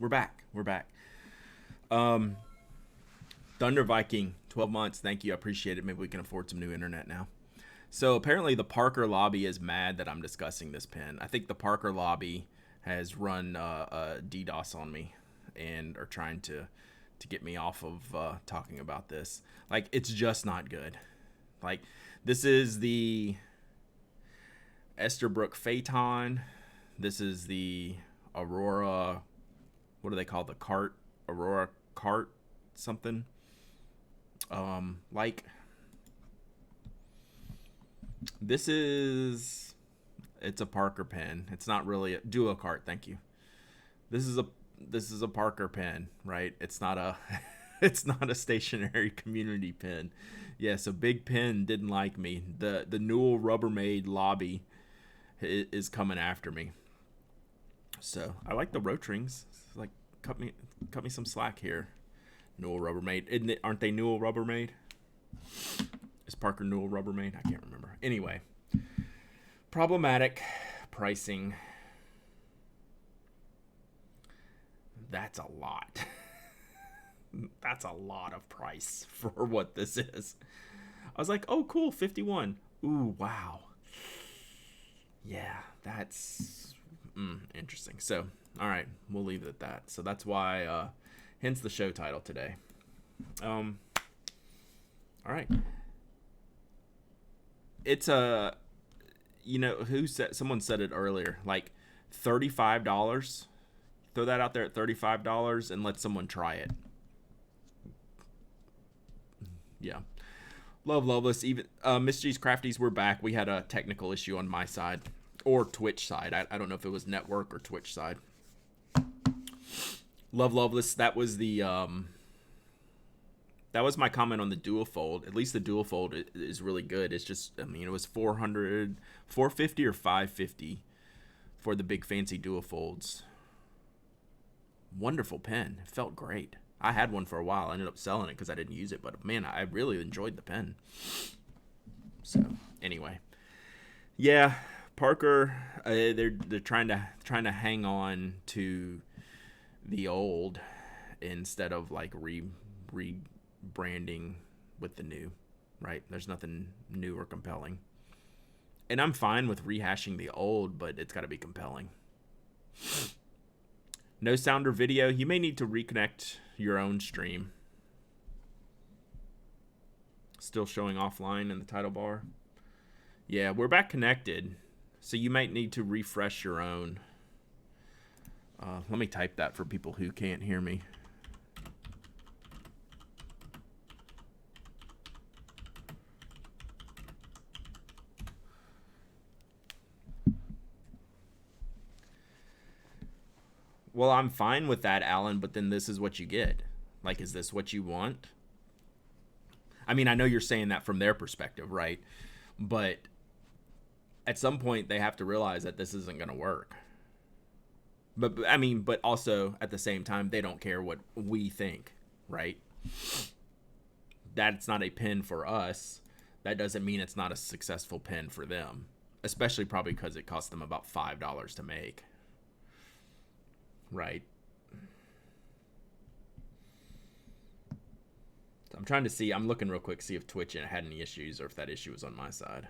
We're back. We're back. Um, Thunder Viking, 12 months. Thank you. I appreciate it. Maybe we can afford some new internet now. So apparently the Parker lobby is mad that I'm discussing this pen. I think the Parker lobby has run DDoS on me and are trying to get me off of talking about this. Like, it's just not good. Like, this is the Esterbrook Phaeton. This is the Aurora. What do they call the cart? Aurora cart something. Like, this is, it's a Parker pen. It's not really a duo cart. Thank you. This is a Parker pen, right? It's not a it's not a stationary community pen. Yeah, so Big Pen didn't like me. The Newell Rubbermaid lobby is coming after me. So I like the Rotrings. Like, cut me some slack here. Newell Rubbermaid. Aren't they Newell Rubbermaid? Is Parker Newell Rubbermaid? I can't remember. Anyway, problematic pricing. That's a lot. That's a lot of price for what this is. I was like, oh, cool, 51. Ooh, wow. Yeah, that's interesting. So, all right, we'll leave it at that. So that's why, hence the show title today. All right. It's a, someone said it earlier, like $35. Throw that out there at $35 and let someone try it. Yeah. Loveless. Even Miss G's Crafties, we're back. We had a technical issue on my side or Twitch side. I don't know if it was network or Twitch side. Loveless. That was the that was my comment on the dual fold. At least the dual fold is really good. It's just, I mean, it was 450 or 550 for the big fancy dual folds. Wonderful pen. It felt great. I had one for a while. I ended up selling it because I didn't use it, but man, I really enjoyed the pen. So anyway, yeah, Parker, they're trying to hang on to the old instead of like rebranding with the new, right? There's nothing new or compelling, and I'm fine with rehashing the old, but it's got to be compelling. No sound or video. You may need to reconnect your own stream. Still showing offline in the title bar. Yeah, we're back connected. So you might need to refresh your own. Let me type that for people who can't hear me. Well, I'm fine with that, Alan, but then this is what you get. Like, is this what you want? I mean, I know you're saying that from their perspective, right? But at some point, they have to realize that this isn't going to work. But, I mean, but also, at the same time, they don't care what we think, right? That's not a pen for us. That doesn't mean it's not a successful pen for them. Especially probably because it cost them about $5 to make. Right. So I'm trying to see. I'm looking real quick, see if Twitch had any issues or if that issue was on my side.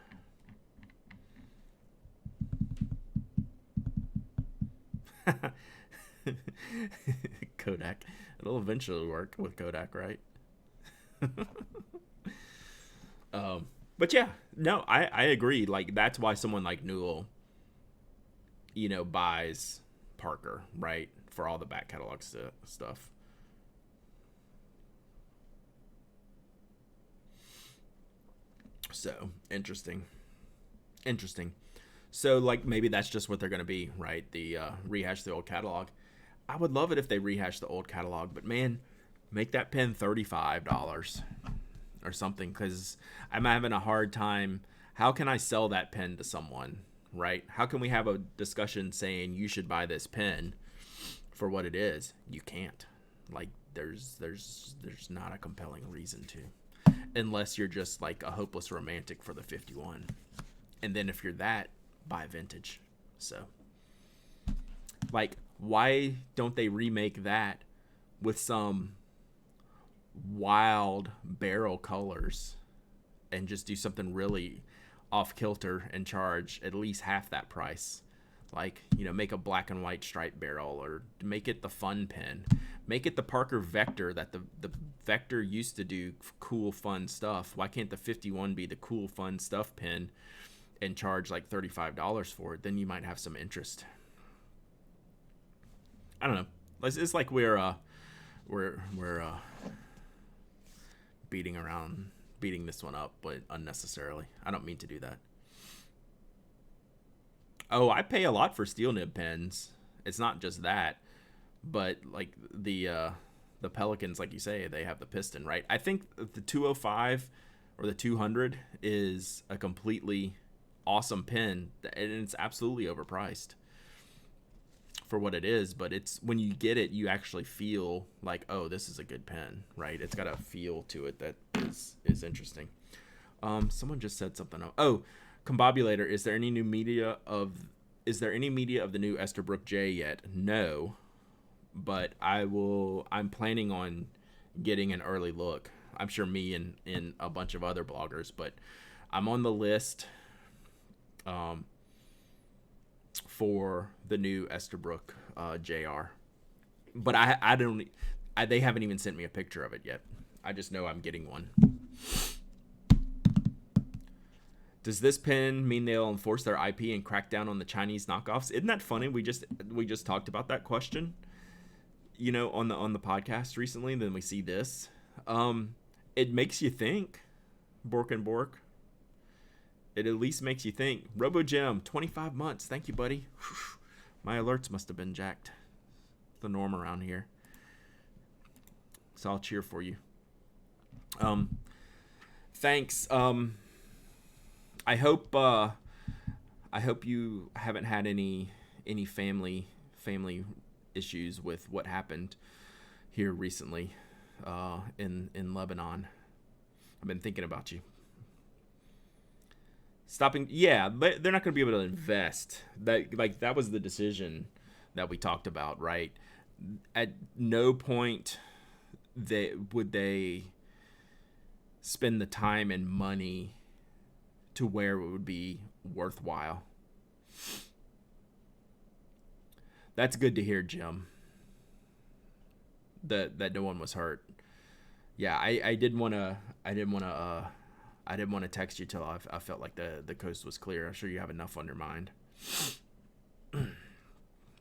Kodak. It'll eventually work with Kodak, right? But yeah, no, I agree. Like, that's why someone like Newell, buys Parker, right, for all the back catalog stuff. So interesting. So like maybe that's just what they're gonna be, right? The rehash the old catalog. I would love it if they rehash the old catalog, but man, make that pen $35 or something, because I'm having a hard time. How can I sell that pen to someone, right? How can we have a discussion saying you should buy this pen for what it is? You can't. Like, there's not a compelling reason to, unless you're just like a hopeless romantic for the 51. And then if you're that, buy vintage. So like, Why don't they remake that with some wild barrel colors and just do something really off kilter and charge at least half that price? Like, make a black and white striped barrel, or make it the fun pen. Make it the Parker Vector that the Vector used to do cool, fun stuff. Why can't the 51 be the cool, fun stuff pen and charge like $35 for it? Then you might have some interest. I don't know. It's like we're beating this one up, but unnecessarily. I don't mean to do that. Oh, I pay a lot for steel nib pens. It's not just that, but like the Pelicans, like you say, they have the piston, right? I think the 205 or the 200 is a completely awesome pen, and it's absolutely overpriced for what it is. But it's when you get it, you actually feel like, oh, this is a good pen, right? It's got a feel to it that is interesting. Someone just said something. Oh, Combobulator, is there any media of the new Esterbrook J yet? No, but I'm planning on getting an early look. I'm sure me and a bunch of other bloggers, but I'm on the list for the new Esterbrook JR. But they haven't even sent me a picture of it yet. I just know I'm getting one. Does this pen mean they'll enforce their IP and crack down on the Chinese knockoffs? Isn't that funny? We just talked about that question, on the podcast recently. And then we see this. It makes you think, Bork and Bork. It at least makes you think. RoboJim, 25 months. Thank you, buddy. My alerts must have been jacked. The norm around here. So I'll cheer for you. Thanks. I hope you haven't had any family issues with what happened here recently in Lebanon. I've been thinking about you. Yeah, but they're not going to be able to invest. That was the decision that we talked about, right? At no point would they spend the time and money to where it would be worthwhile. That's good to hear, Jim. That no one was hurt. Yeah, I didn't want to text you till I felt like the coast was clear. I'm sure you have enough on your mind.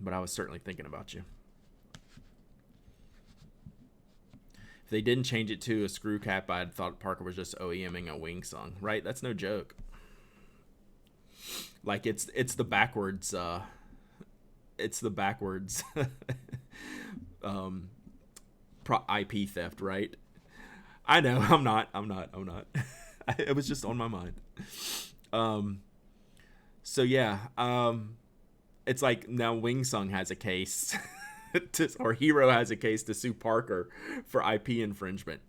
But I was certainly thinking about you. If they didn't change it to a screw cap, I'd thought Parker was just OEMing a wing song, right? That's no joke. Like it's the backwards IP theft, right? I know. I'm not. It was just on my mind. So yeah. It's like now Wingsung has a case, or Hero has a case to sue Parker for IP infringement.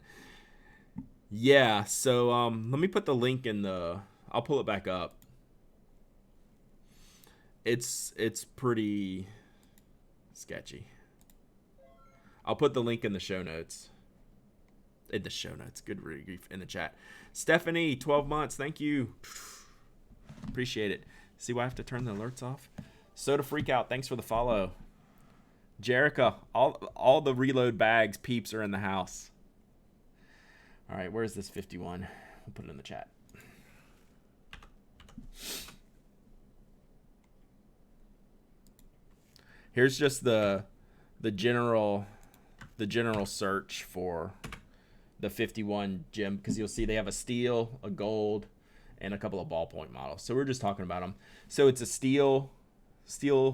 Yeah. So let me put the link in I'll pull it back up. It's pretty sketchy. I'll put the link in the show notes. Good grief, in the chat. Stephanie, 12 months. Thank you. Appreciate it. See why I have to turn the alerts off? Soda Freakout, thanks for the follow. Jerica, all the reload bags peeps are in the house. All right, where's this 51? We'll put it in the chat. Here's just the general search for the 51 Jim, because you'll see they have a steel, a gold, and a couple of ballpoint models. So we're just talking about them. So it's a steel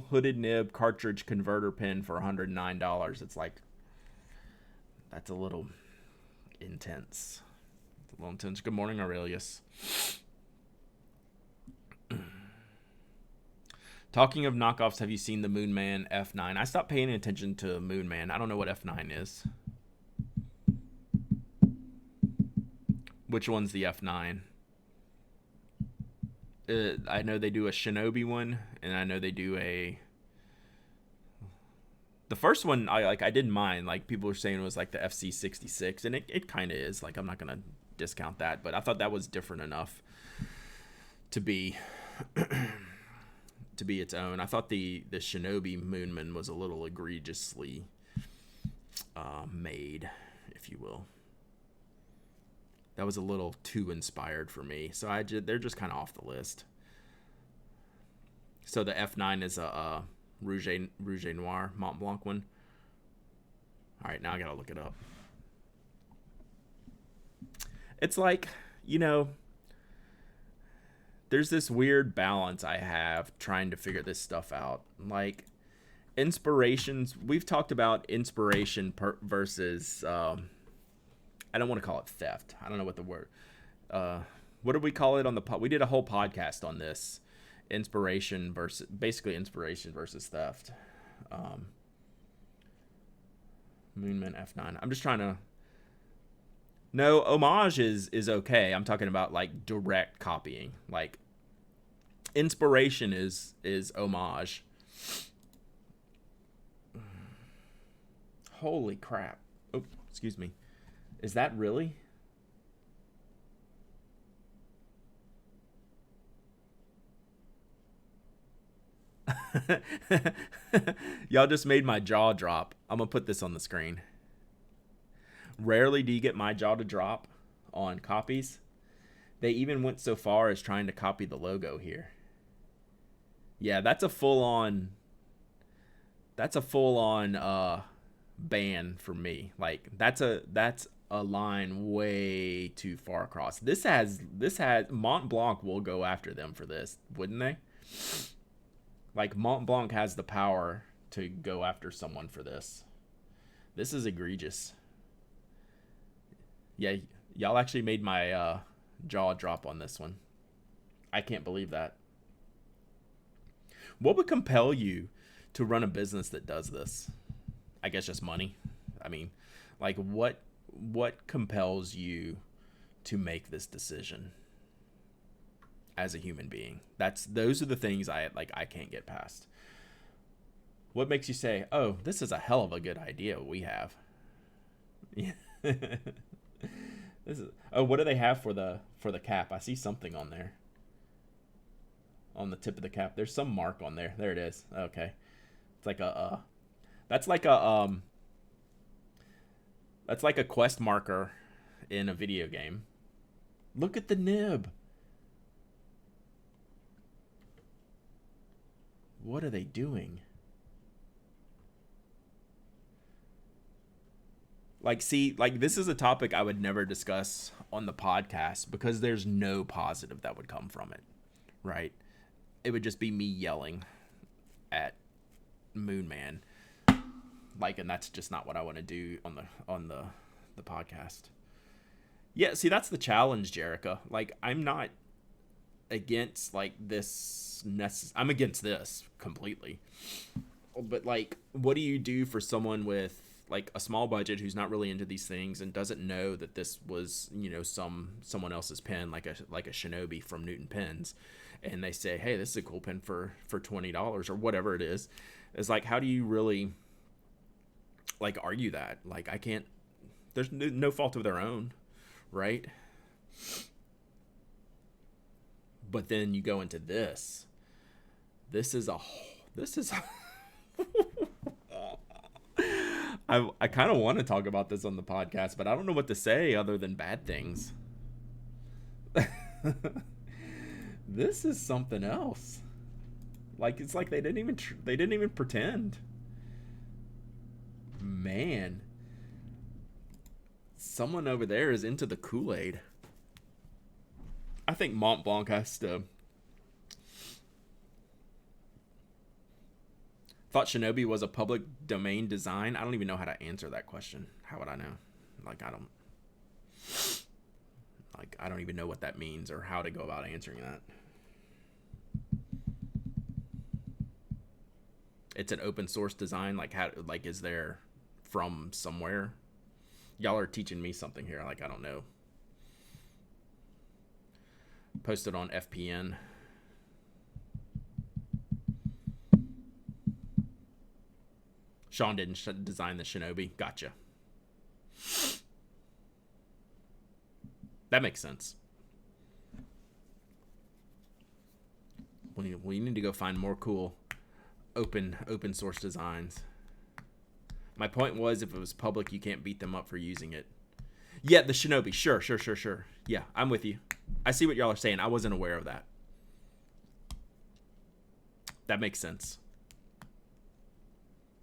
hooded nib cartridge converter pen for $109. It's like, that's a little intense. Good morning, Aurelius. Talking of knockoffs, have you seen the Moonman F9? I stopped paying attention to Moonman. I don't know what F9 is. Which one's the F9? I know they do a Shinobi one, and I know they do a The first one I didn't mind. Like people were saying it was like the FC66, and it kind of is. Like I'm not gonna discount that, but I thought that was different enough to be to be its own. I thought the Shinobi Moonman was a little egregiously made, if you will. That was a little too inspired for me, so they're just kind of off the list. So the F9 is a Rouge Noir Mont Blanc one. All right, now I gotta look it up. It's like, there's this weird balance I have trying to figure this stuff out. Like, inspirations, we've talked about inspiration versus, I don't want to call it theft. I don't know what the word, what did we call it on the we did a whole podcast on this. Inspiration versus theft. Moonman F9. I'm just trying to. No, homage is okay. I'm talking about like direct copying. Like inspiration is homage. Holy crap. Oh, excuse me. Is that really? Y'all just made my jaw drop. I'm gonna put this on the screen. Rarely do you get my jaw to drop on copies. They even went so far as trying to copy the logo here. Yeah, that's a full on ban for me. Like that's a line way too far across. This has Mont Blanc will go after them for this, wouldn't they? Like Mont Blanc has the power to go after someone for this. This is egregious. Yeah, y'all actually made my jaw drop on this one. I can't believe that. What would compel you to run a business that does this? I guess just money. I mean, like what compels you to make this decision as a human being? Those are the things I can't get past. What makes you say, "Oh, this is a hell of a good idea we have"? Yeah. What do they have for the cap? I see something on there. On the tip of the cap, there's some mark on there. There it is. Okay, it's like that's like a quest marker in a video game. Look at the nib. What are they doing? Like, see, like this is a topic I would never discuss on the podcast because there's no positive that would come from it, right? It would just be me yelling at Moonman, like, and that's just not what I want to do on the podcast. Yeah, see, that's the challenge, Jerica. Like, I'm not against like this. I'm against this completely. But like, what do you do for someone with like a small budget who's not really into these things and doesn't know that this was, someone else's pen, like a Shinobi from Newton Pens, and they say, hey, this is a cool pen for $20 or whatever it is. It's like, how do you really like argue that? Like, I can't. There's no fault of their own, right? But then you go into this. This is I kind of want to talk about this on the podcast, but I don't know what to say other than bad things. This is something else. Like, it's like they didn't even pretend. Man, someone over there is into the Kool-Aid. I think Mont Blanc has to. Thought Shinobi was a public domain design. I don't even know how to answer that question. How would I know? Like, I don't even know what that means or how to go about answering that. It's an open source design. Like, is there from somewhere? Y'all are teaching me something here. Like, I don't know. Posted on FPN. Sean didn't design the Shinobi. Gotcha. That makes sense. We need to go find more cool open source designs. My point was, if it was public, you can't beat them up for using it. Yeah, the Shinobi. Sure. Yeah, I'm with you. I see what y'all are saying. I wasn't aware of that. That makes sense.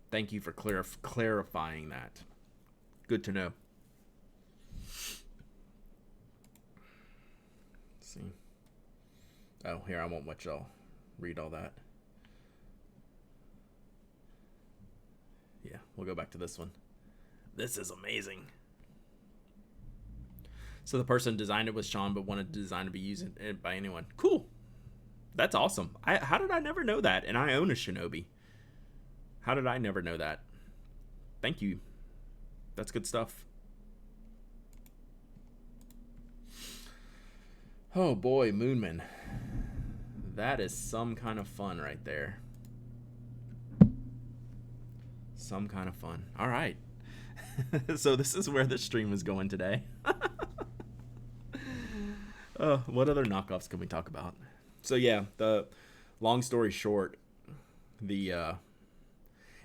Thank you for clarifying that. Good to know. Let's see. Oh, here, I won't let y'all read all that. Yeah, we'll go back to this one. This is amazing. So the person designed it was Sean, but wanted the design to be used by anyone. Cool. That's awesome. How did I never know that? And I own a Shinobi. How did I never know that? Thank you. That's good stuff. Oh boy, Moonman. That is some kind of fun right there. Some kind of fun. All right. So this is where the stream is going today. What other knockoffs can we talk about? So yeah, the long story short, the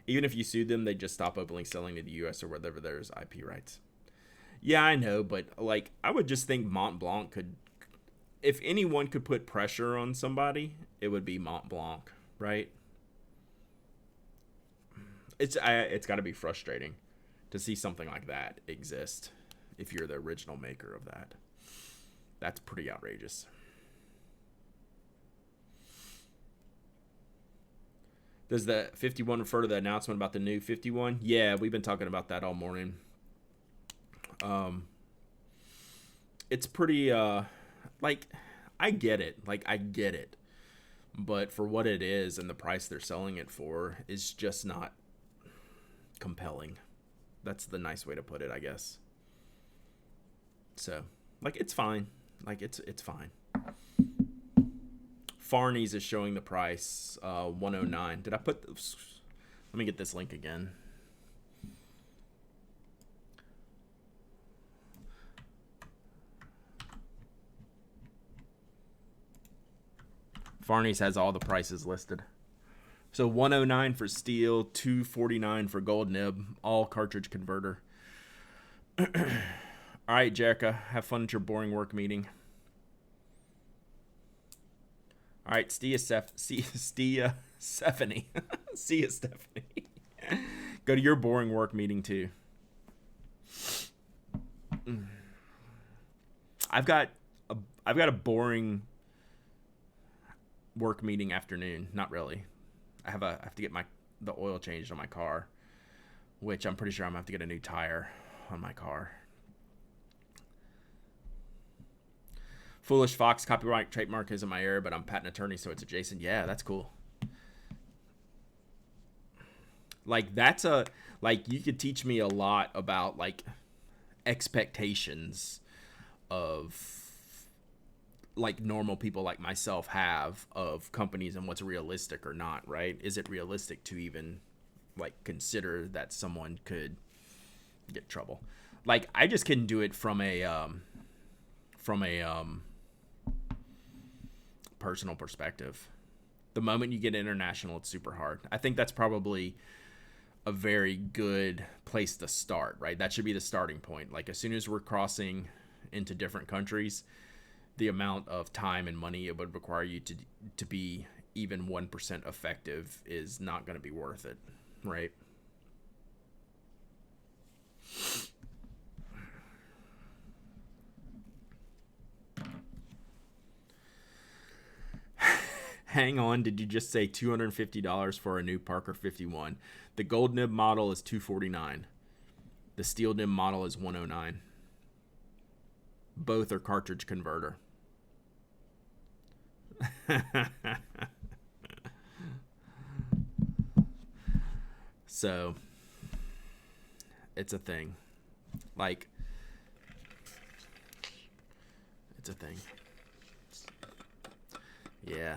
even if you sued them, they just stop openly selling to the U.S. or wherever there's IP rights. Yeah, I know, but like I would just think Mont Blanc could, if anyone could put pressure on somebody, it would be Mont Blanc, right? It's got to be frustrating to see something like that exist if you're the original maker of that. That's pretty outrageous. Does the 51 refer to the announcement about the new 51? Yeah, we've been talking about that all morning. It's pretty, like, I get it. But for what it is and the price they're selling it for is just not compelling. That's the nice way to put it, I guess. So, like, it's fine. Like, it's fine. Farney's is showing the price, $109. Did I put those? Let me get this link again. Farney's has all the prices listed. So $109 for steel, $249 for gold nib, all cartridge converter. All right, Jerica, have fun at your boring work meeting. All right, see ya, Stephanie. See ya, Stephanie. Go to your boring work meeting too. I've got a boring work meeting afternoon. Not really. I have to get the oil changed on my car, which I'm pretty sure I'm gonna have to get a new tire on my car. Foolish Fox, copyright trademark isn't my area, but I'm patent attorney, so it's adjacent. Yeah, that's cool. Like, you could teach me a lot about, like, expectations of, like, normal people like myself have of companies and what's realistic or not, right? Is it realistic to even, like, consider that someone could get trouble? Like, I just couldn't do it from a personal perspective. The moment you get international, it's super hard. I think that's probably a very good place to start, right? That should be the starting point. Like, as soon as we're crossing into different countries, the amount of time and money it would require you to be even 1% effective is not going to be worth it, right? Hang on, did you just say $250 for a new Parker 51? The gold nib model is $249. The steel nib model is $109. Both are cartridge converter. So, it's a thing. Like, it's a thing. Yeah.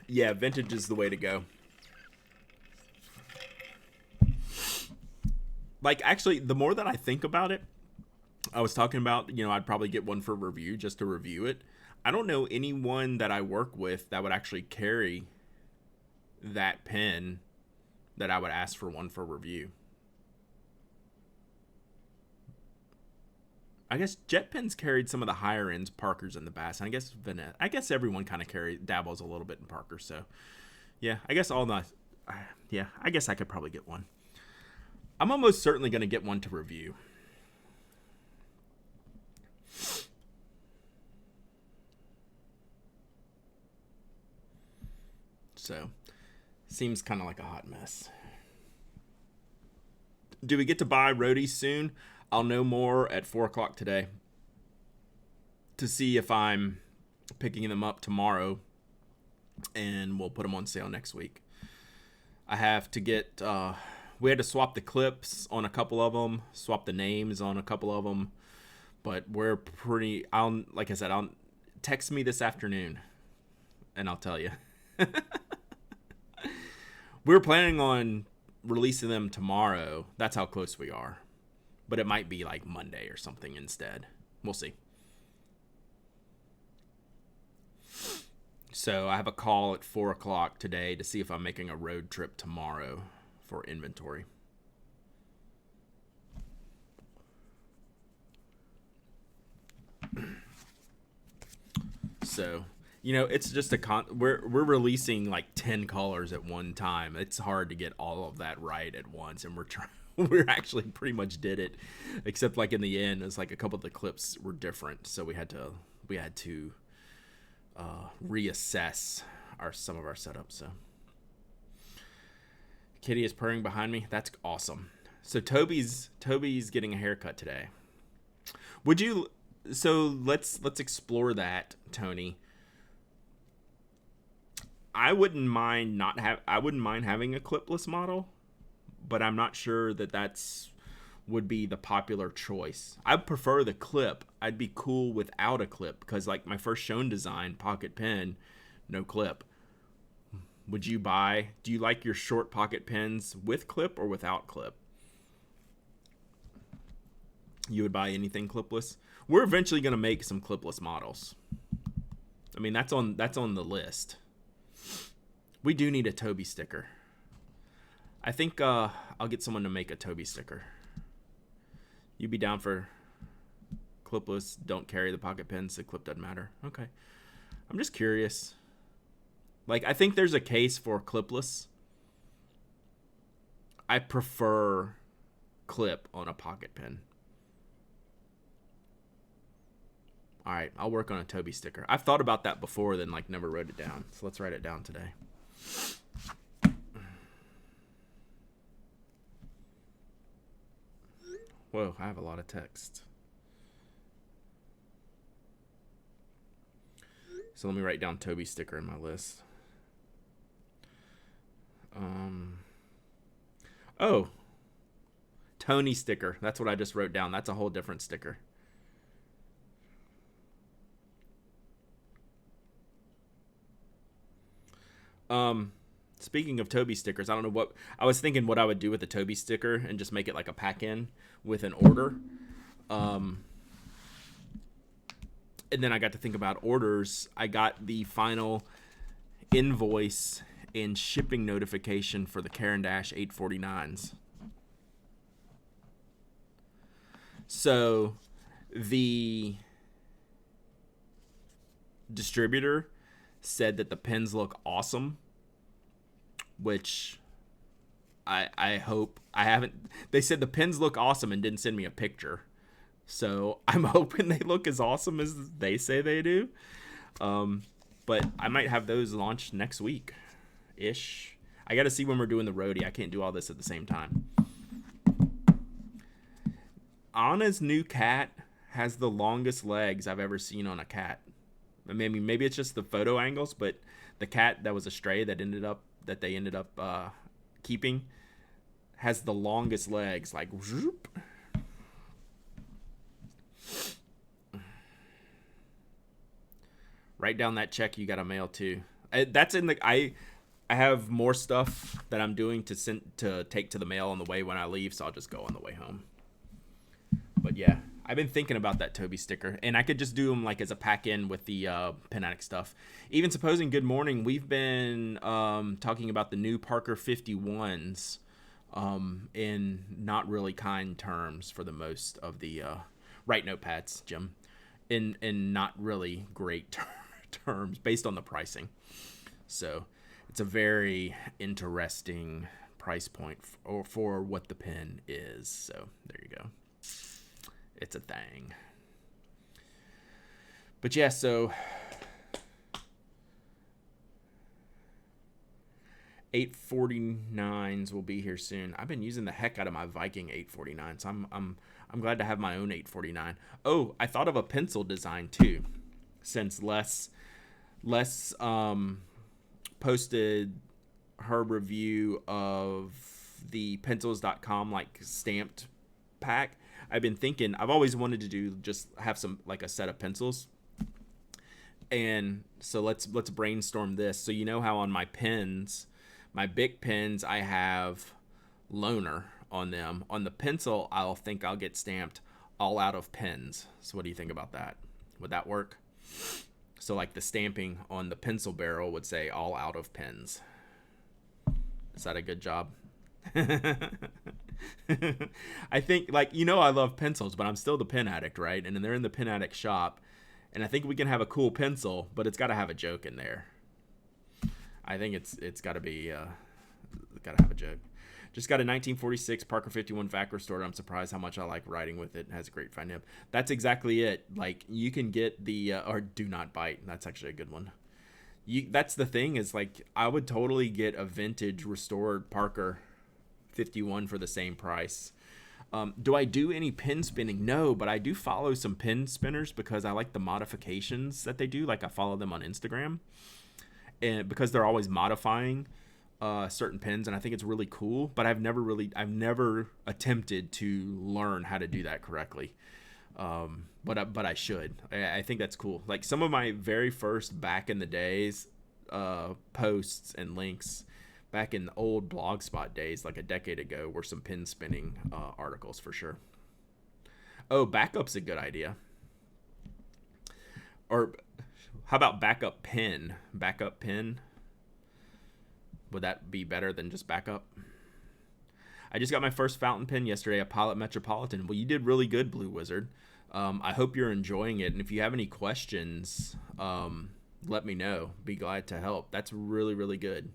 Yeah, vintage is the way to go. Like, actually, the more that I think about it, I was talking about, I'd probably get one for review just to review it. I don't know anyone that I work with that would actually carry that pen that I would ask for one for review. I guess Jet Pens carried some of the higher ends Parkers in the past. And I guess everyone kind of dabbles a little bit in Parker. So yeah, I guess I guess I could probably get one. I'm almost certainly going to get one to review. So, seems kind of like a hot mess. Do we get to buy roadies soon? I'll know more at 4 o'clock today to see if I'm picking them up tomorrow, and we'll put them on sale next week. I have to get... we had to swap the clips on a couple of them, swap the names on a couple of them, but we're pretty... like I said, I'll text me this afternoon, and I'll tell you. We're planning on releasing them tomorrow. That's how close we are. But it might be like Monday or something instead. We'll see. So I have a call at 4 o'clock today to see if I'm making a road trip tomorrow for inventory. So, it's just we're releasing like 10 colors at one time. It's hard to get all of that right at once, and we're actually pretty much did it, except like in the end, it's like a couple of the clips were different, so we had to reassess some of our setups. So, Kitty is purring behind me. That's awesome. So Toby's getting a haircut today. Would you? So let's explore that, Tony. I wouldn't mind having a clipless model, but I'm not sure that's would be the popular choice. I prefer the clip. I'd be cool without a clip because like my first shown design, pocket pen, no clip. Do you like your short pocket pens with clip or without clip? You would buy anything clipless? We're eventually going to make some clipless models. I mean, that's on the list. We do need a Toby sticker. I think I'll get someone to make a Toby sticker. You be down for clipless, don't carry the pocket pens, the clip doesn't matter. Okay. I'm just curious. Like, I think there's a case for clipless. I prefer clip on a pocket pen. All right, I'll work on a Toby sticker. I've thought about that before, then like never wrote it down. So let's write it down today. Whoa, I have a lot of text. So let me write down Toby sticker in my list. Oh, Tony sticker. That's what I just wrote down. That's a whole different sticker. Speaking of Toby stickers, I don't know what I was thinking what I would do with a Toby sticker and just make it like a pack-in with an order. And then I got to think about orders. I got the final invoice and shipping notification for the Caran Dash 849s. So the distributor said that the pens look awesome, which I hope I haven't. They said the pens look awesome and didn't send me a picture. So I'm hoping they look as awesome as they say they do. But I might have those launched next week-ish. I got to see when we're doing the roadie. I can't do all this at the same time. Anna's new cat has the longest legs I've ever seen on a cat. Maybe it's just the photo angles, but the cat that was a stray that they ended up keeping has the longest legs. Like, whoop. Write down that check you got to mail too. That's in the I have more stuff that I'm doing to take to the mail on the way when I leave, so I'll just go on the way home. But yeah, I've been thinking about that Toby sticker, and I could just do them like as a pack in with the Pen Addict stuff. Even supposing Good Morning, we've been talking about the new Parker 51s in not really kind terms for the most of the right notepads, Jim, in not really great terms based on the pricing. So it's a very interesting price point for what the pen is. So there you go. It's a thing. But yeah, so 849s will be here soon. I've been using the heck out of my Viking 849, so I'm glad to have my own 849. Oh, I thought of a pencil design too, since Les posted her review of the pencils.com like stamped pack. I've been thinking, I've always wanted to do just have some like a set of pencils. And so let's brainstorm this. So you know how on my pens, my Bic pens, I have loaner on them. On the pencil, I'll get stamped all out of pens. So what do you think about that? Would that work? So like the stamping on the pencil barrel would say all out of pens. Is that a good job? I think, like, I love pencils, but I'm still the Pen Addict, right? And then they're in the Pen Addict shop, and I think we can have a cool pencil, but it's got to have a joke in there. I think it's got to be got to have a joke. Just got a 1946 Parker 51 vac restored. I'm surprised how much I like writing with it. It has a great fine nib. That's exactly it. Like, you can get the or do not bite. That's actually a good one. That's the thing is, like, I would totally get a vintage restored Parker 51 for the same price. Do I do any pen spinning? No, but I do follow some pen spinners because I like the modifications that they do. Like, I follow them on Instagram, and because they're always modifying certain pens, and I think it's really cool. But I've never attempted to learn how to do that correctly. But I should. I think that's cool. Like, some of my very first back in the days posts and links back in the old Blogspot days, like a decade ago, were some pen spinning articles for sure. Oh, backup's a good idea. Or how about backup pen? Backup pen? Would that be better than just backup? I just got my first fountain pen yesterday, a Pilot Metropolitan. Well, you did really good, Blue Wizard. I hope you're enjoying it. And if you have any questions, let me know. Be glad to help. That's really, really good.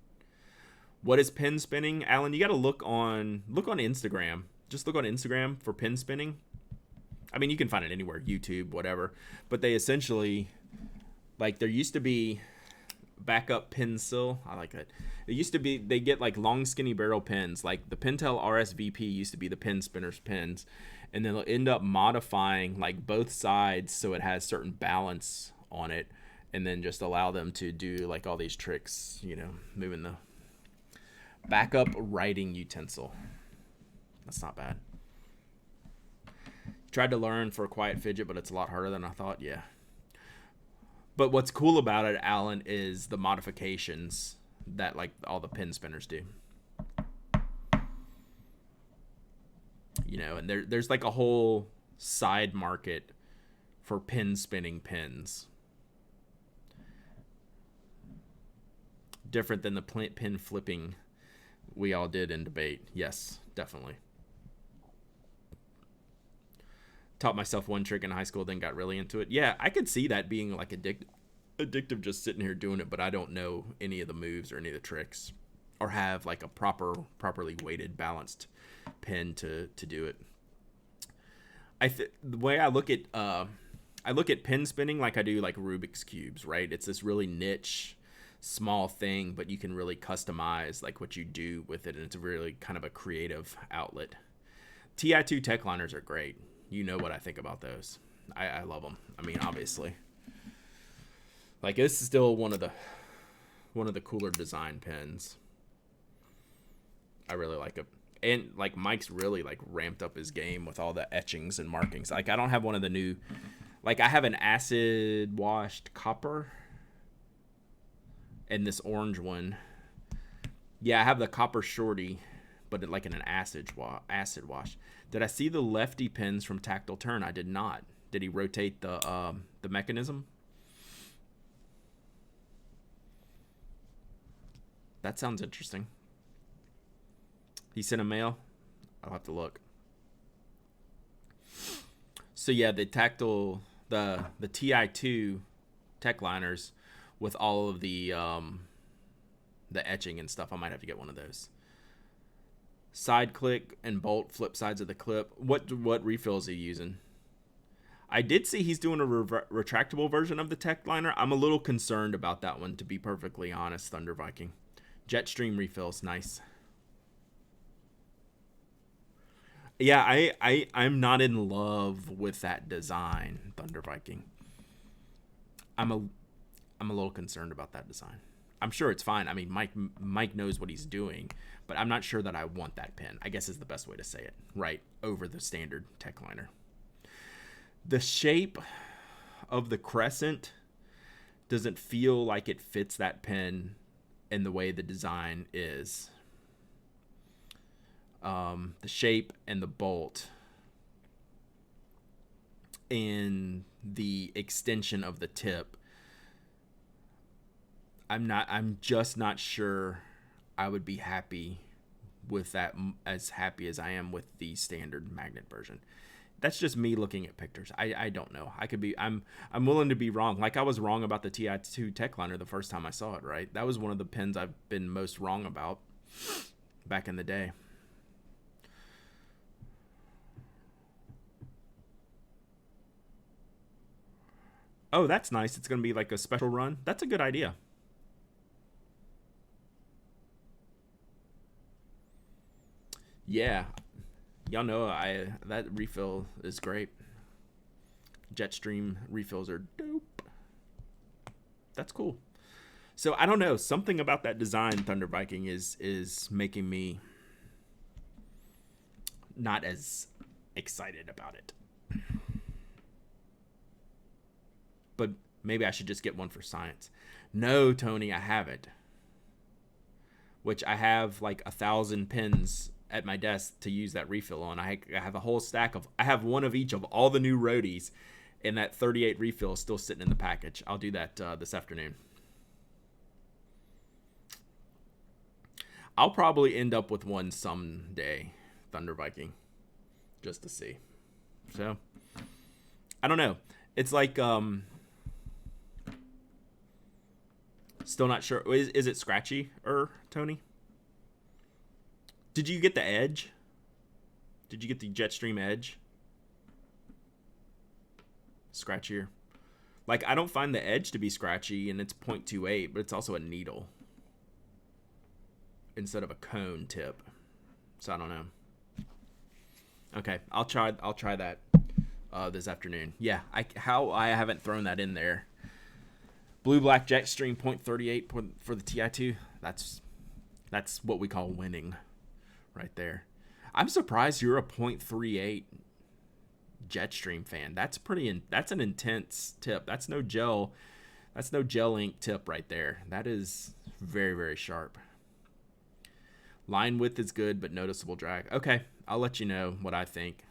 What is pen spinning? Alan, you got to look on Instagram. Just look on Instagram for pen spinning. I mean, you can find it anywhere, YouTube, whatever. But they essentially, like, there used to be backup pencil. I like that. It used to be, they get like long skinny barrel pens. Like the Pentel RSVP used to be the pen spinners pens. And then they'll end up modifying like both sides so it has certain balance on it. And then just allow them to do like all these tricks, moving the backup writing utensil. That's not bad. Tried to learn for a quiet fidget, but it's a lot harder than I thought. Yeah. But what's cool about it, Alan, is the modifications that like all the pen spinners do. And there's like a whole side market for pen spinning pens. Different than the pen flipping we all did in debate. Yes, definitely. Taught myself one trick in high school, then got really into it. Yeah, I could see that being like addictive just sitting here doing it, but I don't know any of the moves or any of the tricks or have like a properly weighted, balanced pen to do it. The way I look at pen spinning like I do like Rubik's Cubes, right? It's this really niche, small thing, but you can really customize like what you do with it, and it's really kind of a creative outlet. TI2 tech liners are great. You know what I think about those. I love them. I mean, obviously, like, this is still one of the cooler design pens. I really like it. And like Mike's really like ramped up his game with all the etchings and markings. Like, I don't have one of the new, like, I have an acid washed copper, and this orange one. Yeah, I have the copper shorty, but like in an acid wash. Did I see the lefty pins from Tactile Turn? I did not. Did he rotate the mechanism? That sounds interesting. He sent a mail. I'll have to look. So yeah, the TI2 tech liners with all of the etching and stuff. I might have to get one of those. Side click and bolt flip sides of the clip. What refill is he using? I did see he's doing a retractable version of the tech liner. I'm a little concerned about that one, to be perfectly honest, Thunder Viking. Jetstream refills, nice. Yeah, I'm not in love with that design, Thunder Viking. I'm a little concerned about that design. I'm sure it's fine. I mean, Mike knows what he's doing, but I'm not sure that I want that pen, I guess is the best way to say it, right over the standard tech liner. The shape of the crescent doesn't feel like it fits that pen in the way the design is. The shape and the bolt and the extension of the tip, I'm just not sure I would be happy with that, as happy as I am with the standard magnet version. That's just me looking at pictures. I don't know. I'm willing to be wrong. Like I was wrong about the TI2 tech liner the first time I saw it, right? That was one of the pens I've been most wrong about back in the day. Oh, that's nice. It's going to be like a special run. That's a good idea. Yeah. Y'all know that refill is great. Jetstream refills are dope. That's cool. So I don't know, something about that design, Thunder Viking, is making me not as excited about it. But maybe I should just get one for science. No, Tony, I haven't. Which I have like 1,000 pins at my desk to use that refill on. I have a whole stack of, I have one of each of all the new roadies, and that 38 refill is still sitting in the package. I'll do that this afternoon. I'll probably end up with one someday, Thunder Viking, just to see. So, I don't know. It's like, still not sure. Is it scratchy, Tony? Did you get the edge? Did you get the Jetstream edge? Scratchier. Like, I don't find the edge to be scratchy, and it's 0.28, but it's also a needle instead of a cone tip. So I don't know. Okay, I'll try that this afternoon. Yeah, I haven't thrown that in there. Blue black Jetstream 0.38 for the TI2. That's what we call winning right there. I'm surprised you're a 0.38 Jetstream fan. That's an intense tip. That's no gel ink tip right there. That is very, very sharp. Line width is good, but noticeable drag. Okay, I'll let you know what I think.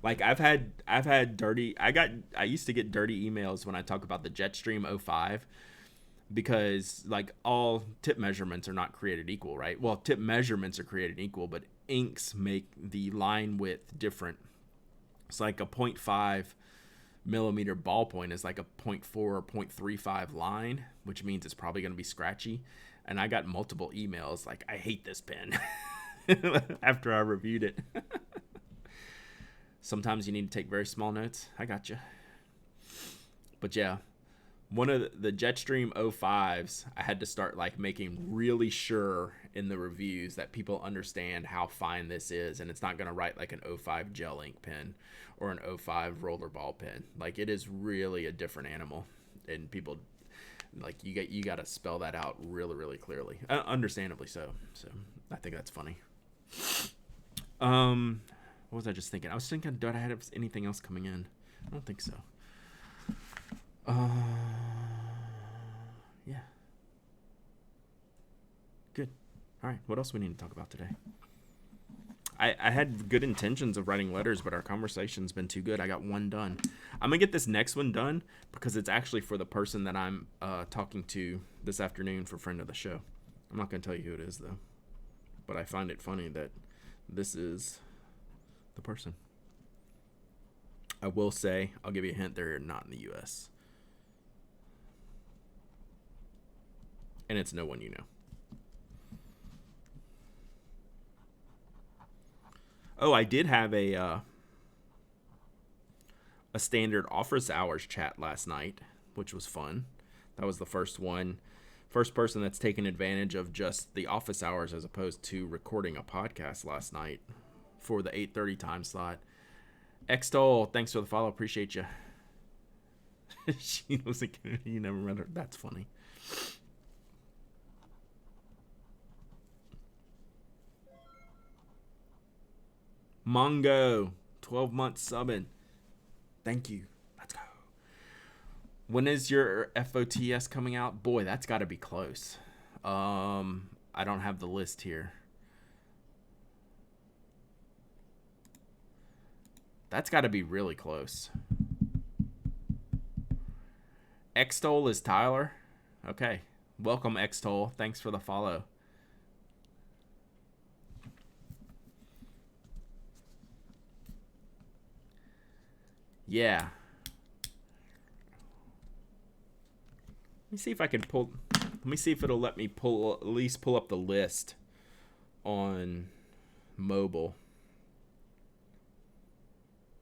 Like I used to get dirty emails when I talk about the Jetstream 05, because like all tip measurements are not created equal, right? Well, tip measurements are created equal, but inks make the line width different. It's like a 0.5 millimeter ballpoint is like a 0.4 or 0.35 line, which means it's probably going to be scratchy. And I got multiple emails like, I hate this pen after I reviewed it. Sometimes you need to take very small notes. I got you. But yeah, one of the Jetstream 05s, I had to start like making really sure in the reviews that people understand how fine this is, and it's not going to write like an 05 gel ink pen or an 05 roller ball pen. Like, it is really a different animal, and people like you got to spell that out really, really clearly, understandably so. So I think that's funny. What was I just thinking? I was thinking, do I have anything else coming in? I don't think so. All right, what else we need to talk about today? I had good intentions of writing letters, but our conversation's been too good. I got one done. I'm going to get this next one done because it's actually for the person that I'm talking to this afternoon for friend of the show. I'm not going to tell you who it is, though. But I find it funny that this is the person. I will say, I'll give you a hint, they're not in the U.S. And it's no one you know. Oh, I did have a standard office hours chat last night, which was fun. That was the first person that's taken advantage of just the office hours as opposed to recording a podcast last night for the 8:30 time slot. Xtol, thanks for the follow. Appreciate you. She was a Kennedy. You never met her. That's funny. Mongo, 12 months subbing. Thank you. Let's go. When is your FOTS coming out? Boy, that's got to be close. I don't have the list here. That's got to be really close. Xtol is Tyler. Okay. Welcome, Xtol. Thanks for the follow. Yeah. Let me see if I can pull. Let me see if it'll let me at least pull up the list on mobile.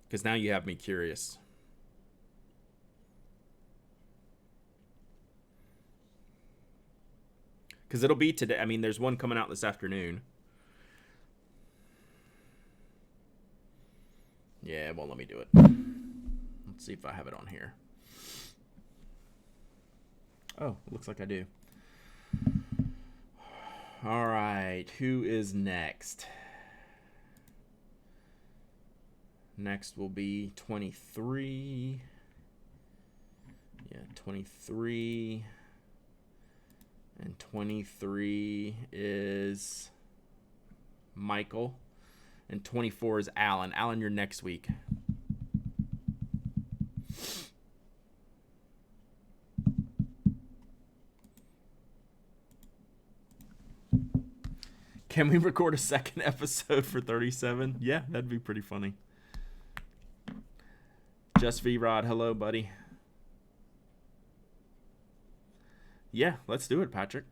Because now you have me curious. Because it'll be today. I mean, there's one coming out this afternoon. Yeah, it won't let me do it. Let's see if I have it on here. Oh, looks like I do. All right, who is next? Next will be 23. Yeah, 23. And 23 is Michael. And 24 is Alan. Alan, you're next week. Can we record a second episode for 37? Yeah, that'd be pretty funny. Just V-Rod, hello, buddy. Yeah, let's do it, Patrick.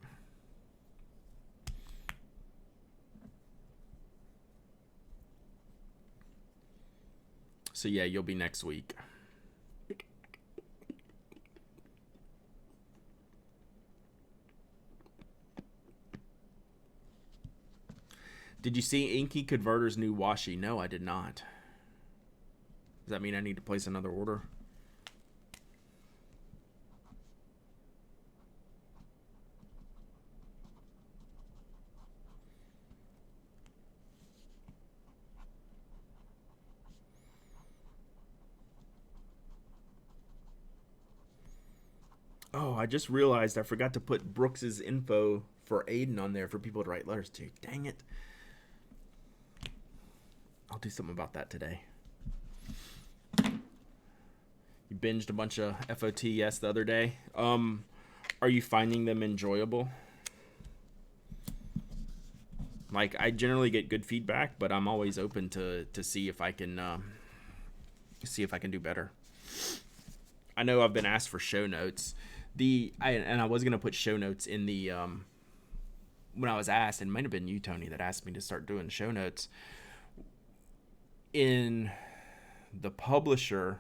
So yeah, you'll be next week. Did you see Inky Converter's new washi? No, I did not. Does that mean I need to place another order? Oh, I just realized I forgot to put Brooks's info for Aiden on there for people to write letters to. Dang it. I'll do something about that today. You binged a bunch of FOTS the other day. Are you finding them enjoyable? Like, I generally get good feedback, but I'm always open to see if I can do better. I know I've been asked for show notes. I was gonna put show notes in the when I was asked, and it might have been you, Tony, that asked me to start doing show notes. In the publisher,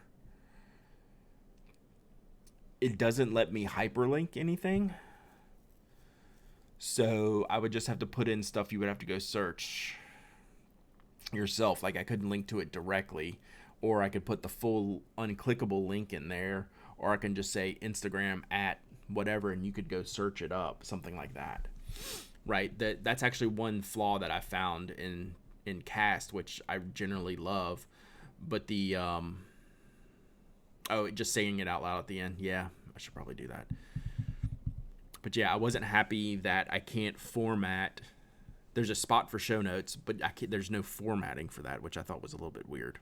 it doesn't let me hyperlink anything. So I would just have to put in stuff you would have to go search yourself. Like, I couldn't link to it directly, or I could put the full unclickable link in there, or I can just say Instagram at whatever, and you could go search it up, something like that. Right? That's actually one flaw that I found in Cast, which I generally love, but the just saying it out loud at the end. Yeah, I should probably do that. But yeah, I wasn't happy that I can't format There's a spot for show notes, but there's no formatting for that, which I thought was a little bit weird.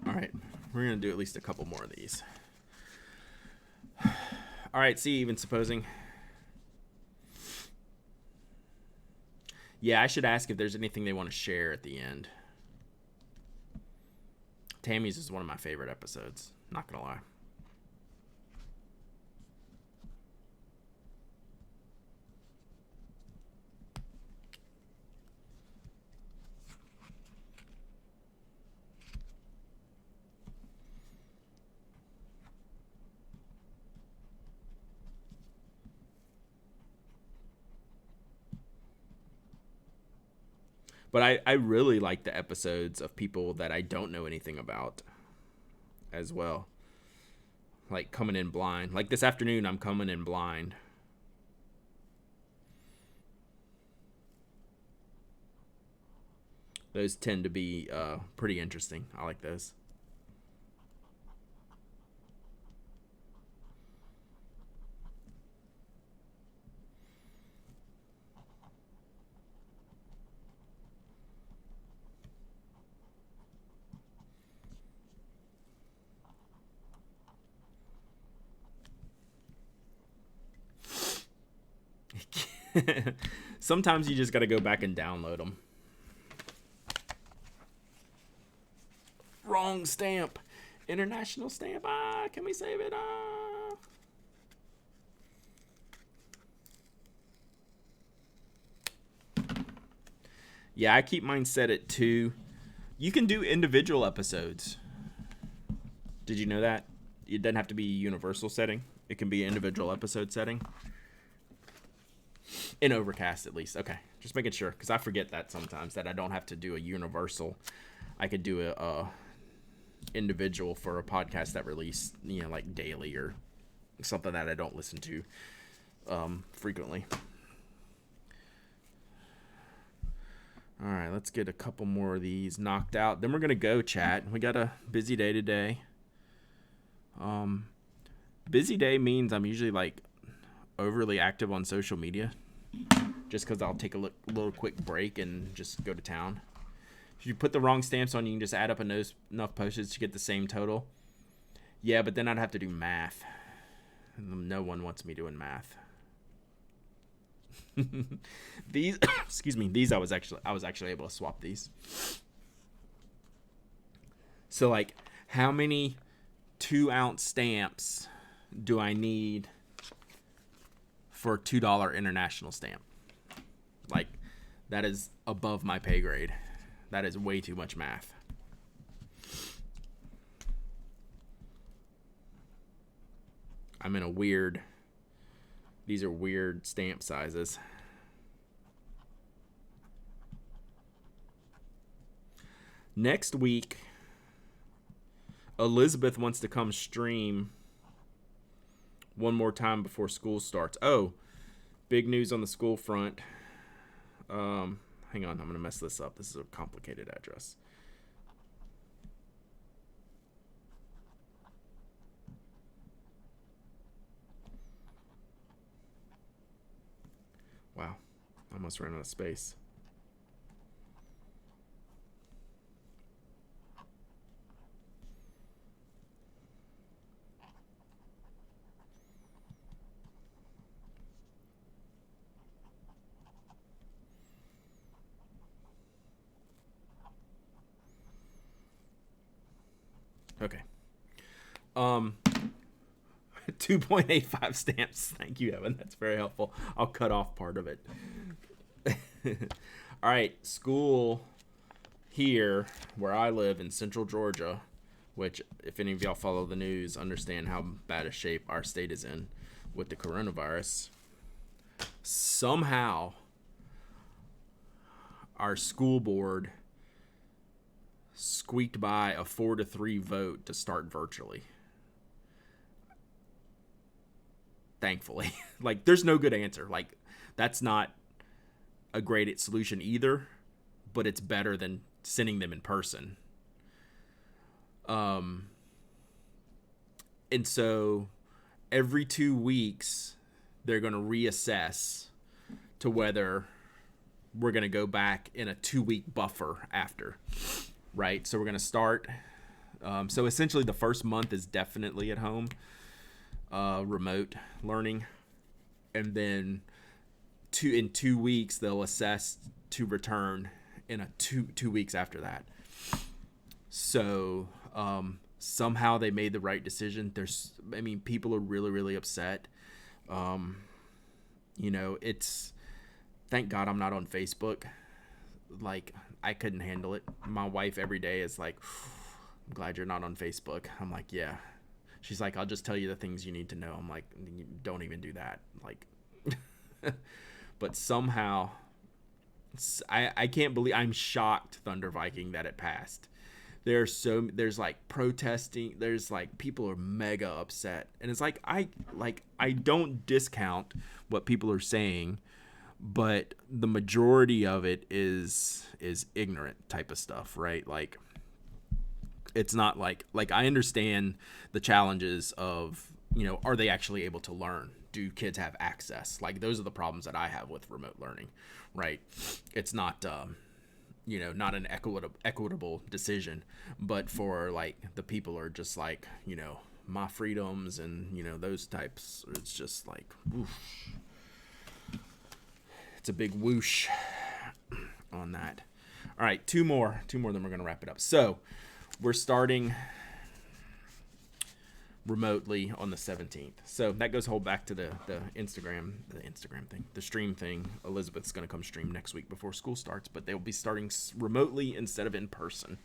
All right, we're going to do at least a couple more of these. All right, see, even supposing. Yeah, I should ask if there's anything they want to share at the end. Tammy's is one of my favorite episodes, not going to lie. But I really like the episodes of people that I don't know anything about as well. Like coming in blind. Like this afternoon, I'm coming in blind. Those tend to be pretty interesting. I like those. Sometimes you just got to go back and download them. Wrong stamp. International stamp. Can we save it? Yeah, I keep mine set at 2. You can do individual episodes. Did you know that? It doesn't have to be a universal setting. It can be an individual episode setting. In Overcast, at least. Okay, just making sure, because I forget that sometimes, that I don't have to do a universal. I could do a individual for a podcast that release, like daily or something that I don't listen to frequently. All right, let's get a couple more of these knocked out. Then we're going to go, chat. We got a busy day today. Busy day means I'm usually like overly active on social media, just because I'll take a little quick break and just go to town. If you put the wrong stamps on, you can just add up enough postage to get the same total. Yeah, but then I'd have to do math. No one wants me doing math. These, excuse me, these I was actually able to swap these. So like, how many 2-ounce stamps do I need for a $2 international stamp? Like, that is above my pay grade. That is way too much math. I'm in a weird... These are weird stamp sizes. Next week, Elizabeth wants to come stream one more time before school starts. Oh, big news on the school front. Hang on, I'm going to mess this up. This is a complicated address. Wow, I almost ran out of space. Okay. 2.85 stamps. Thank you, Evan. That's very helpful. I'll cut off part of it. All right, school here where I live in Central Georgia, which if any of y'all follow the news, understand how bad a shape our state is in with the coronavirus. Somehow, our school board squeaked by a 4-3 vote to start virtually. Thankfully. Like, there's no good answer. Like, that's not a great solution either, but it's better than sending them in person. And so every 2 weeks they're going to reassess to whether we're going to go back in a 2 week buffer after, right? So we're going to start. So essentially the first month is definitely at home, remote learning. And then in 2 weeks, they'll assess to return in a two weeks after that. So somehow they made the right decision. People are really, really upset. It's, thank God I'm not on Facebook. Like, I couldn't handle it. My wife every day is like, I'm glad you're not on Facebook. I'm like, yeah. She's like, I'll just tell you the things you need to know. I'm like, don't even do that. Like, but somehow, I can't believe, I'm shocked, Thunder Viking, that it passed. There's like protesting. There's like, people are mega upset. And it's like, I don't discount what people are saying, but the majority of it is ignorant type of stuff, right? Like, it's not like I understand the challenges of, are they actually able to learn? Do kids have access? Like, those are the problems that I have with remote learning, right? It's not, not an equitable decision, but for like the people are just like, my freedoms and, those types. It's just like, whoosh. It's a big whoosh on that. All right, two more, then we're going to wrap it up. So we're starting remotely on the 17th. So that goes whole back to the Instagram thing, the stream thing. Elizabeth's going to come stream next week before school starts, but they'll be starting remotely instead of in person.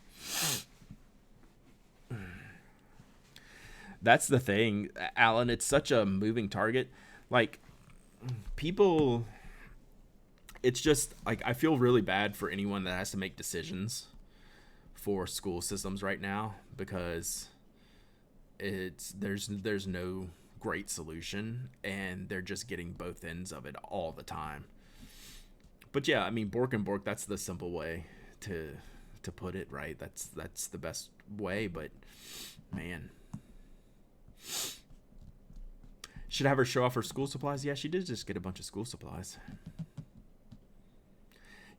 That's the thing, Alan. It's such a moving target. Like, people, it's just like, I feel really bad for anyone that has to make decisions for school systems right now, because there's no great solution, and they're just getting both ends of it all the time. But yeah, Bork and Bork, that's the simple way to put it, right? That's the best way. But man, should have her show off her school supplies. Yeah, she did just get a bunch of school supplies.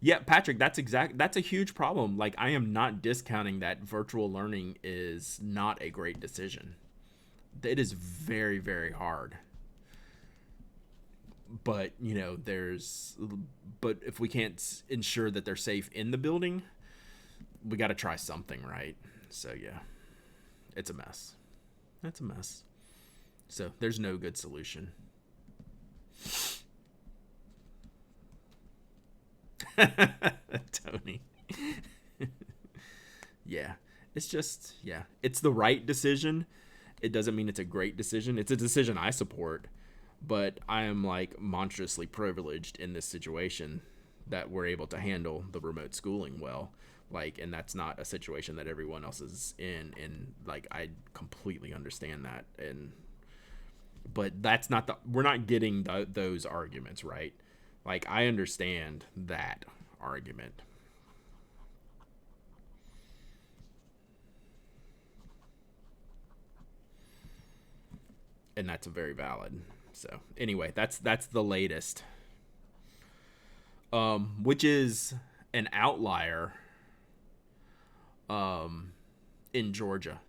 Yeah, Patrick, that's a huge problem. Like, I am not discounting that virtual learning is not a great decision. It is very, very hard. But, but if we can't ensure that they're safe in the building, we got to try something, right? So yeah, it's a mess. That's a mess. So there's no good solution. Tony. Yeah, it's just, it's the right decision. It doesn't mean it's a great decision. It's a decision I support, but I am like monstrously privileged in this situation that we're able to handle the remote schooling well. Like, and that's not a situation that everyone else is in. And like, I completely understand that. But that's not we're not getting those arguments, right? Like, I understand that argument. And that's a very valid. So anyway, that's the latest. Which is an outlier in Georgia.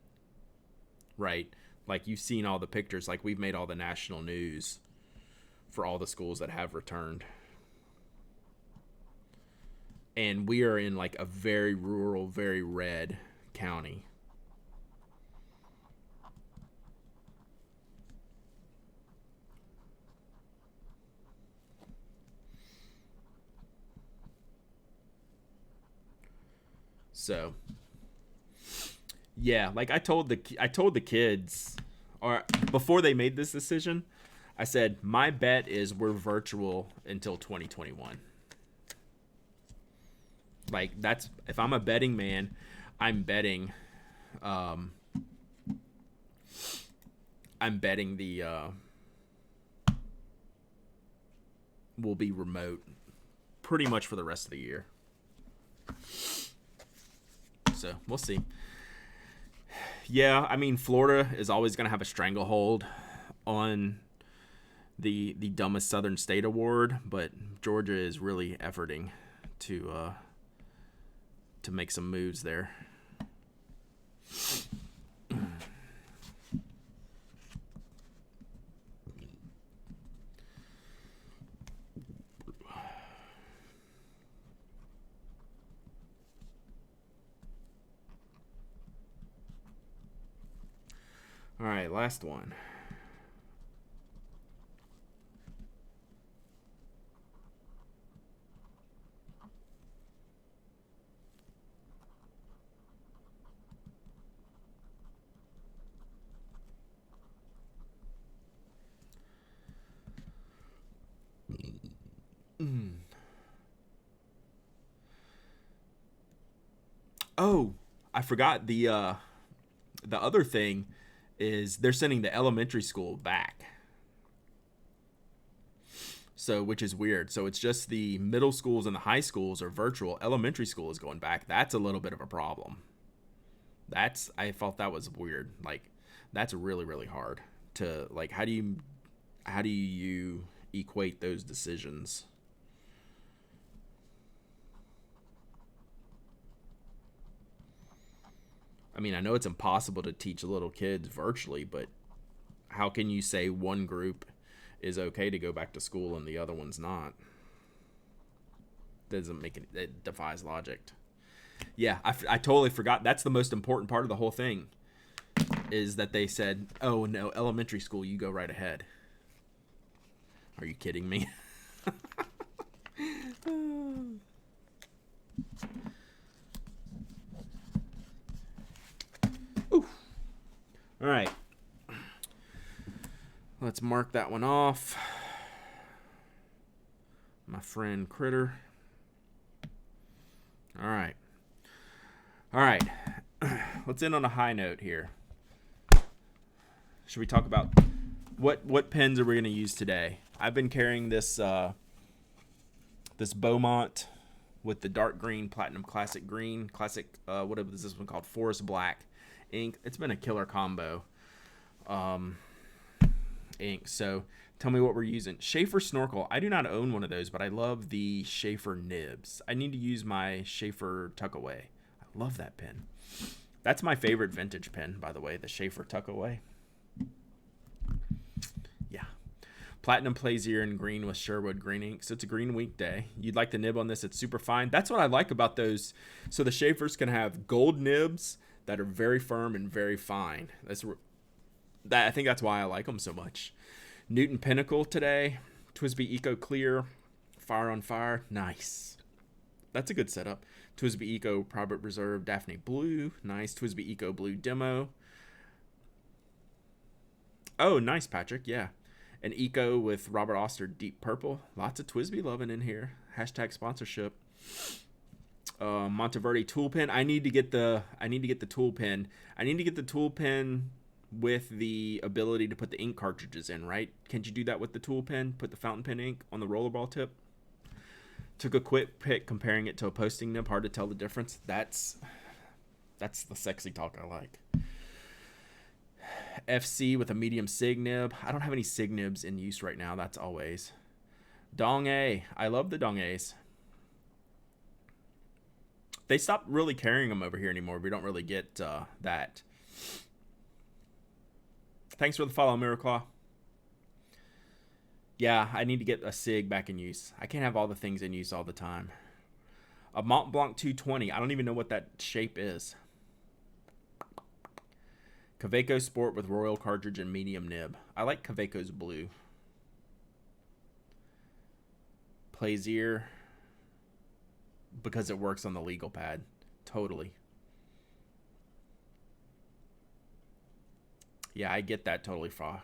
Right? Like, you've seen all the pictures, like we've made all the national news for all the schools that have returned. And we are in like a very rural, very red county. So yeah, like I told the kids, or before they made this decision, I said, my bet is we're virtual until 2021. Like, that's, if I'm a betting man, I'm betting the will be remote pretty much for the rest of the year. So we'll see. Yeah, Florida is always going to have a stranglehold on the dumbest Southern State award, but Georgia is really efforting to make some moves there. All right, last one. Oh, I forgot the other thing is they're sending the elementary school back. So, which is weird. So it's just the middle schools and the high schools are virtual. Elementary school is going back. That's a little bit of a problem. I felt that was weird. Like, that's really, really hard to, like, how do you equate those decisions? I mean, I know it's impossible to teach little kids virtually, but how can you say one group is okay to go back to school and the other one's not? Doesn't make it defies logic. Yeah, I totally forgot. That's the most important part of the whole thing, is that they said, oh no, elementary school, you go right ahead. Are you kidding me? Ooh. All right. Let's mark that one off. My friend Critter. All right. All right. Let's end on a high note here. Should we talk about what pens are we going to use today? I've been carrying this this Beaumont with the dark green, platinum classic green, what is this one called? Forest Black ink. It's been a killer combo. Ink. So tell me what we're using. Schaefer Snorkel. I do not own one of those, but I love the Schaefer nibs. I need to use my Schaefer Tuckaway. I love that pen. That's my favorite vintage pen, by the way, the Schaefer Tuckaway. Yeah. Platinum Plaisir in green with Sherwood green ink. So it's a green week day. You'd like the nib on this. It's super fine. That's what I like about those. So the Schaefers can have gold nibs that are very firm and very fine. I think that's why I like them so much. Newton Pinnacle today. Twisby Eco Clear. Fire on Fire. Nice. That's a good setup. Twisby Eco Private Reserve Daphne Blue. Nice. Twisby Eco Blue Demo. Oh, nice, Patrick. Yeah. An Eco with Robert Oster Deep Purple. Lots of Twisby loving in here. Hashtag sponsorship. Monteverde tool pen. I need to get the tool pen. I need to get the tool pen with the ability to put the ink cartridges in, right? Can't you do that with the tool pen? Put the fountain pen ink on the rollerball tip. Took a quick pick comparing it to a posting nib. Hard to tell the difference. That's the sexy talk I like. FC with a medium sig nib. I don't have any sig nibs in use right now. That's always. Dong A. I love the Dong A's. They stopped really carrying them over here anymore. We don't really get that. Thanks for the follow, Miraclaw. Yeah, I need to get a SIG back in use. I can't have all the things in use all the time. A Mont Blanc 220. I don't even know what that shape is. Kaweco Sport with Royal cartridge and medium nib. I like Kaweco's blue. Plaisir. Because it works on the legal pad. Totally. Yeah, I get that. Foolish Fox.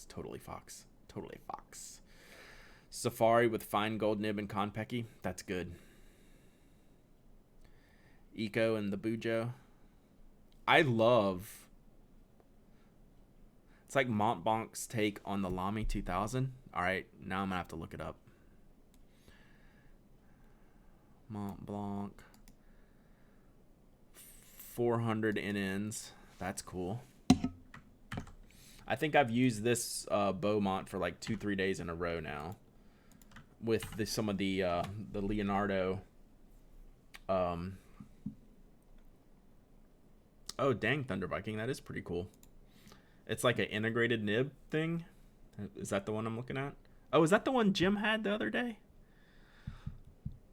Totally Fox. Totally Fox. Safari with fine gold nib and Konpeki. That's good. Eco and the Bujo. I love. It's like Mont Blanc's take on the Lamy 2000. All right, now I'm gonna have to look it up. Mont Blanc. 400 NNs. That's cool. I think I've used this Beaumont for like 2-3 days in a row now, with some of the Leonardo. Um, oh dang, Thunder Viking, that is pretty cool. It's like an integrated nib thing. Is that the one I'm looking at? Oh, is that the one Jim had the other day?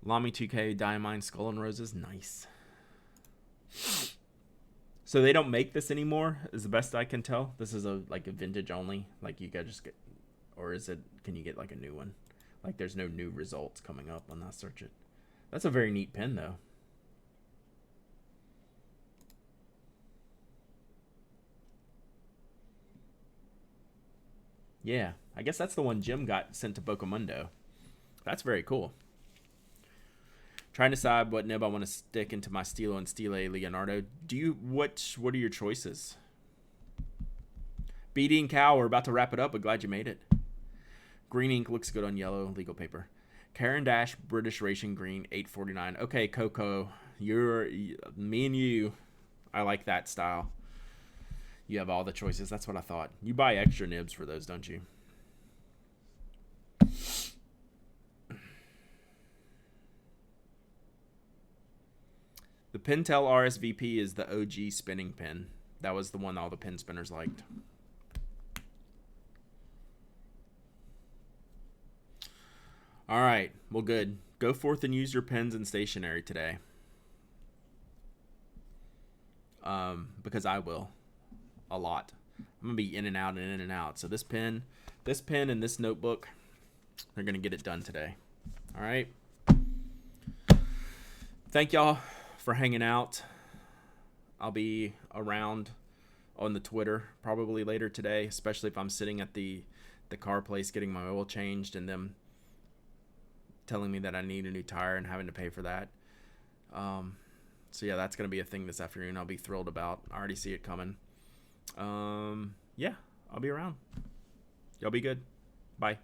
Lamy 2K Diamine Skull and Roses, nice. So they don't make this anymore, is the best I can tell. This is a vintage only. Like you guys just get, or is it? Can you get like a new one? Like there's no new results coming up when I search it. That's a very neat pen though. Yeah, I guess that's the one Jim got sent to Bocamundo. That's very cool. Trying to decide what nib I want to stick into my Stilo and Stile Leonardo. What are your choices? BD and Cow, we're about to wrap it up, but glad you made it. Green ink looks good on yellow legal paper. Karen Dash British Racing Green 849. Okay, Coco, me and you. I like that style. You have all the choices. That's what I thought. You buy extra nibs for those, don't you? The Pentel RSVP is the OG spinning pen. That was the one all the pen spinners liked. All right. Well, good. Go forth and use your pens and stationery today. Because I will. A lot. I'm going to be in and out and in and out. So this pen and this notebook, they're going to get it done today. All right. Thank y'all for hanging out. I'll be around on the Twitter probably later today, especially if I'm sitting at the car place getting my oil changed and them telling me that I need a new tire and having to pay for that. So yeah, that's going to be a thing this afternoon. I'll be thrilled about. I already see it coming. Yeah, I'll be around. Y'all be good. Bye.